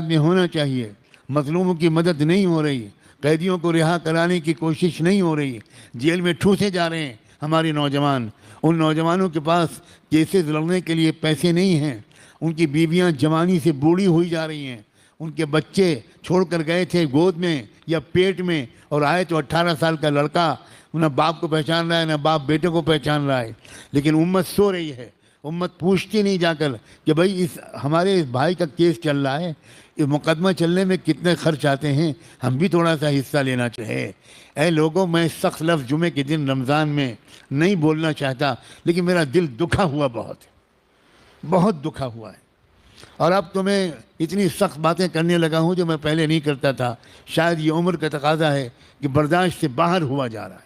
میں ہونا چاہیے. مظلوموں کی مدد نہیں ہو رہی, قیدیوں کو رہا کرانے کی کوشش نہیں ہو رہی, جیل میں ٹھوسے جا رہے ہیں ہمارے نوجوان. ان نوجوانوں کے پاس کیسز لڑنے کے لیے پیسے نہیں ہیں, ان کی بیویاں جوانی سے بوڑھی ہوئی جا رہی ہیں, ان کے بچے چھوڑ کر گئے تھے گود میں یا پیٹ میں, اور آئے تو 18 سال کا لڑکا نہ باپ کو پہچان رہا ہے نہ باپ بیٹے کو پہچان رہا ہے. لیکن امت سو رہی ہے, امت پوچھتی نہیں جا کر کہ بھائی اس ہمارے بھائی کا کیس چل رہا ہے, یہ مقدمہ چلنے میں کتنے خرچ آتے ہیں, ہم بھی تھوڑا سا حصہ لینا چاہے. اے لوگوں, میں سخت لفظ جمعے کے دن رمضان میں نہیں بولنا چاہتا, لیکن میرا دل دکھا ہوا بہت دکھا ہوا ہے. اور اب تو میں اتنی سخت باتیں کرنے لگا ہوں جو میں پہلے نہیں کرتا تھا. شاید یہ عمر کا تقاضا ہے کہ برداشت سے باہر ہوا جا رہا ہے.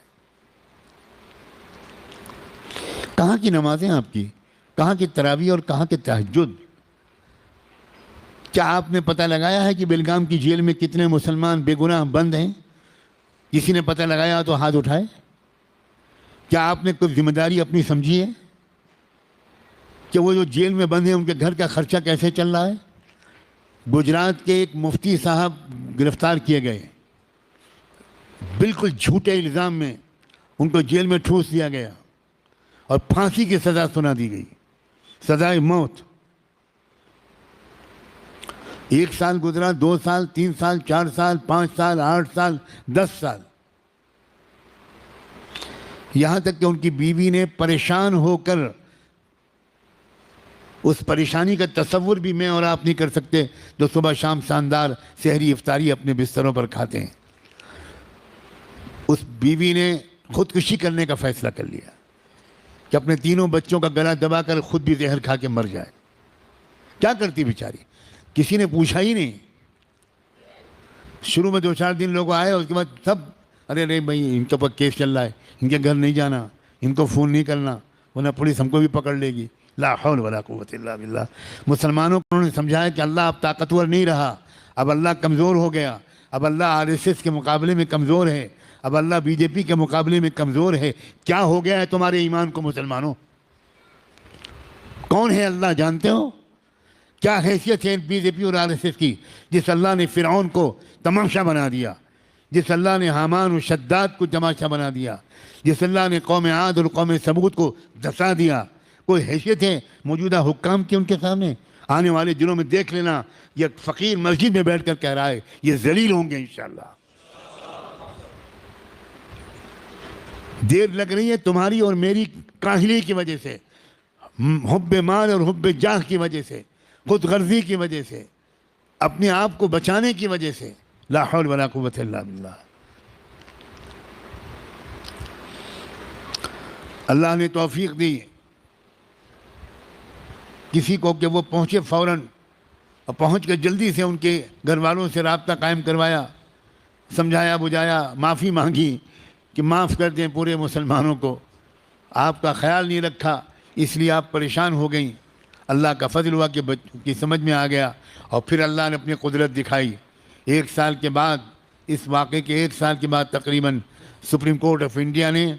کہاں کی نمازیں آپ کی, کہاں کی تراویح اور کہاں کے تہجد؟ کیا آپ نے پتہ لگایا ہے کہ بیلگام کی جیل میں کتنے مسلمان بے گناہ بند ہیں؟ کسی نے پتہ لگایا تو ہاتھ اٹھائے. کیا آپ نے کوئی ذمہ داری اپنی سمجھی ہے کہ وہ جو جیل میں بند ہیں ان کے گھر کا خرچہ کیسے چل رہا ہے؟ گجرات کے ایک مفتی صاحب گرفتار کیے گئے, بالکل جھوٹے الزام میں ان کو جیل میں ٹھوس دیا گیا اور پھانسی کی سزا سنا دی گئی, سزائے موت. 1 سال گزرا, 2 سال, 3 سال, 4 سال, 5 سال, 8 سال, 10 سال, یہاں تک کہ ان کی بیوی نے پریشان ہو کر, اس پریشانی کا تصور بھی میں اور آپ نہیں کر سکتے جو صبح شام شاندار سحری افطاری اپنے بستروں پر کھاتے ہیں, اس بیوی نے خودکشی کرنے کا فیصلہ کر لیا کہ اپنے 3 بچوں کا گلا دبا کر خود بھی زہر کھا کے مر جائے. کیا کرتی بیچاری, کسی نے پوچھا ہی نہیں. شروع میں 2-4 دن لوگ آئے, اس کے بعد سب ارے بھائی ان کے اوپر کیس چل رہا ہے, ان کے گھر نہیں جانا, ان کو فون نہیں کرنا ورنہ پولیس ہم کو بھی پکڑ لے گی. لا حول ولا قوت الا باللہ. مسلمانوں کو انہوں نے سمجھایا کہ اللہ اب طاقتور نہیں رہا, اب اللہ کمزور ہو گیا, اب اللہ RSS کے مقابلے میں کمزور ہے, اب اللہ BJP کے مقابلے میں کمزور ہے. کیا ہو گیا ہے تمہارے ایمان کو مسلمانوں؟ کون ہے اللہ جانتے ہو؟ کیا حیثیت ہے BJP اور RSS کی؟ جس اللہ نے فرعون کو تماشا بنا دیا, جس اللہ نے حامان و شداد کو تماشا بنا دیا, جس اللہ نے قوم عاد اور قوم ثمود کو دھسا دیا, کوئی حیثیت ہے موجودہ حکام کی ان کے سامنے؟ آنے والے دنوں میں دیکھ لینا, یہ فقیر مسجد میں بیٹھ کر کہہ رہا ہے یہ ذلیل ہوں گے انشاءاللہ. دیر لگ رہی ہے تمہاری اور میری کاہلی کی وجہ سے, حب مال اور حب جاہ کی وجہ سے, خود غرضی کی وجہ سے, اپنے آپ کو بچانے کی وجہ سے. لا حول ولا قوت الا باللہ. اللہ نے توفیق دی کسی کو کہ وہ پہنچے فوراً, اور پہنچ کر جلدی سے ان کے گھر والوں سے رابطہ قائم کروایا, سمجھایا بجھایا, معافی مانگی کہ معاف کر دیں پورے مسلمانوں کو, آپ کا خیال نہیں رکھا اس لیے آپ پریشان ہو گئیں. اللہ کا فضل ہوا کہ کی سمجھ میں آ گیا, اور پھر اللہ نے اپنی قدرت دکھائی. 1 سال کے بعد, اس واقعے کے 1 سال کے بعد تقریباً سپریم کورٹ آف انڈیا نے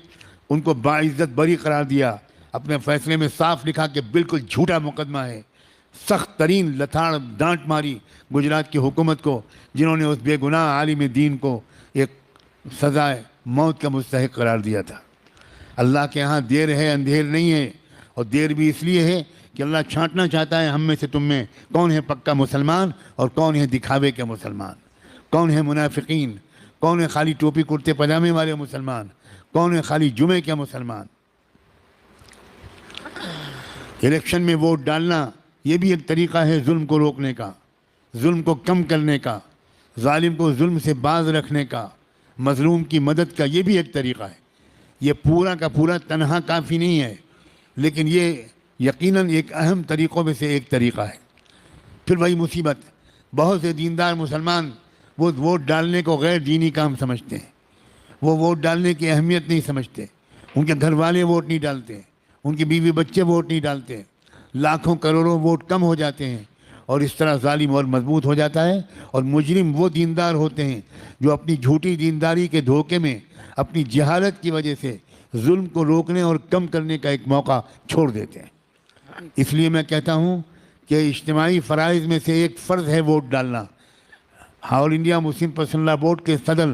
ان کو باعزت بری قرار دیا. اپنے فیصلے میں صاف لکھا کہ بالکل جھوٹا مقدمہ ہے. سخت ترین لتاڑ ڈانٹ ماری گجرات کی حکومت کو, جنہوں نے اس بے گناہ عالم دین کو ایک سزائے موت کا مستحق قرار دیا تھا. اللہ کے ہاں دیر ہے اندھیر نہیں ہے, اور دیر بھی اس لیے ہے کہ اللہ چھانٹنا چاہتا ہے ہم میں سے تم میں کون ہے پکا مسلمان اور کون ہے دکھاوے کے مسلمان, کون ہے منافقین, کون ہے خالی ٹوپی کرتے پجامے والے مسلمان, کون ہے خالی جمعے کے مسلمان. الیکشن میں ووٹ ڈالنا یہ بھی ایک طریقہ ہے ظلم کو روکنے کا, ظلم کو کم کرنے کا, ظالم کو ظلم سے باز رکھنے کا, مظلوم کی مدد کا, یہ بھی ایک طریقہ ہے. یہ پورا کا پورا تنہا کافی نہیں ہے, لیکن یہ یقیناً ایک اہم طریقوں میں سے ایک طریقہ ہے. پھر وہی مصیبت, بہت سے دیندار مسلمان وہ ووٹ ڈالنے کو غیر دینی کام سمجھتے ہیں, وہ ووٹ ڈالنے کی اہمیت نہیں سمجھتے, ان کے گھر والے ووٹ نہیں ڈالتے, ان کی بیوی بچے ووٹ نہیں ڈالتے, لاکھوں کروڑوں ووٹ کم ہو جاتے ہیں, اور اس طرح ظالم اور مضبوط ہو جاتا ہے. اور مجرم وہ دیندار ہوتے ہیں جو اپنی جھوٹی دینداری کے دھوکے میں اپنی جہالت کی وجہ سے ظلم کو روکنے اور کم کرنے کا ایک موقع چھوڑ دیتے ہیں. اس لیے میں کہتا ہوں کہ اجتماعی فرائض میں سے ایک فرض ہے ووٹ ڈالنا۔ آل انڈیا مسلم پرسنل لا بورڈ کے صدر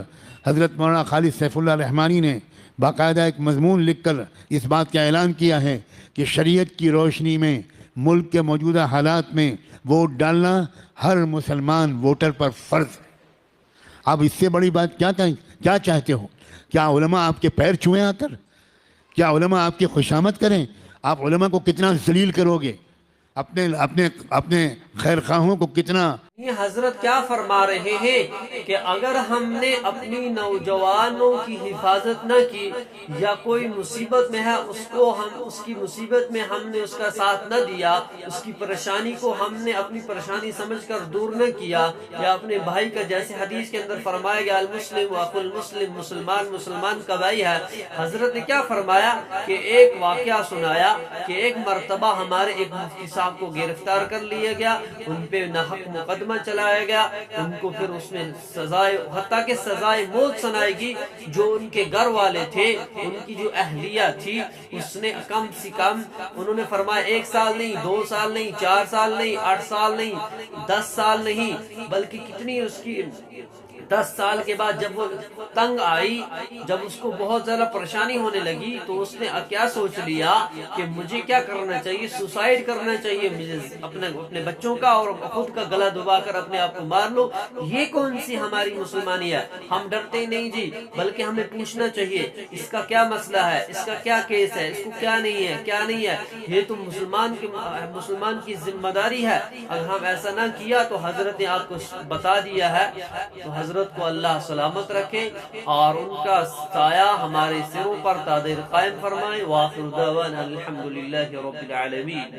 حضرت مولانا خالد سیف اللہ رحمانی نے باقاعدہ ایک مضمون لکھ کر اس بات کا اعلان کیا ہے کہ شریعت کی روشنی میں ملک کے موجودہ حالات میں ووٹ ڈالنا ہر مسلمان ووٹر پر فرض ہے۔ آپ اس سے بڑی بات کیا چاہتے ہو؟ کیا علماء آپ کے پیر چھوئیں آ کر؟ کیا علماء آپ کی خوشامد کریں؟ آپ علماء کو کتنا ذلیل کرو گے، اپنے خیر خواہوں کو کتنا۔ یہ حضرت کیا فرما رہے ہیں کہ اگر ہم نے اپنی نوجوانوں کی حفاظت نہ کی یا کوئی مصیبت میں ہے اس کی مصیبت میں ہم نے اس کا ساتھ نہ دیا، اس کی پریشانی کو ہم نے اپنی پریشانی سمجھ کر دور نہ کیا، یا اپنے بھائی کا جیسے حدیث کے اندر فرمایا گیا المسلم واخو المسلم، مسلمان کا بھائی ہے۔ حضرت نے کیا فرمایا کہ ایک واقعہ سنایا کہ ایک مرتبہ ہمارے ایک مفتی صاحب کو گرفتار کر لیا گیا، ان پہ ناحق مقدمہ چلایا گیا، ان کو پھر اس میں سزائے حتیٰ کہ سزائے موت سنائی گی۔ جو ان کے گھر والے تھے، ان کی جو اہلیہ تھی، اس نے کم سے کم انہوں نے فرمایا 1 سال نہیں، 2 سال نہیں، 4 سال نہیں، 8 سال نہیں، 10 سال نہیں، بلکہ کتنی اس کی 10 سال کے بعد جب وہ تنگ آئی، جب اس کو بہت زیادہ پریشانی ہونے لگی، تو اس نے کیا سوچ لیا کہ مجھے کیا کرنا چاہیے، سوسائڈ کرنا چاہیے، مجھے اپنے بچوں کا اور خود کا گلا دبا کر اپنے آپ کو مار لو۔ یہ کون سی ہماری مسلمانی ہے؟ ہم ڈرتے نہیں جی، بلکہ ہمیں پوچھنا چاہیے اس کا کیا مسئلہ ہے، اس کا کیا کیس ہے، اس کو کیا نہیں ہے، کیا نہیں ہے۔ یہ تو مسلمان کی ذمہ داری ہے۔ اگر ہم ایسا نہ کیا تو حضرت نے آپ کو بتا دیا ہے۔ تو حضرت کو اللہ سلامت رکھے اور ان کا سایہ ہمارے سروں پر تا دیر قائم فرمائے۔ وآخر دعوانا الحمدللہ رب العالمین۔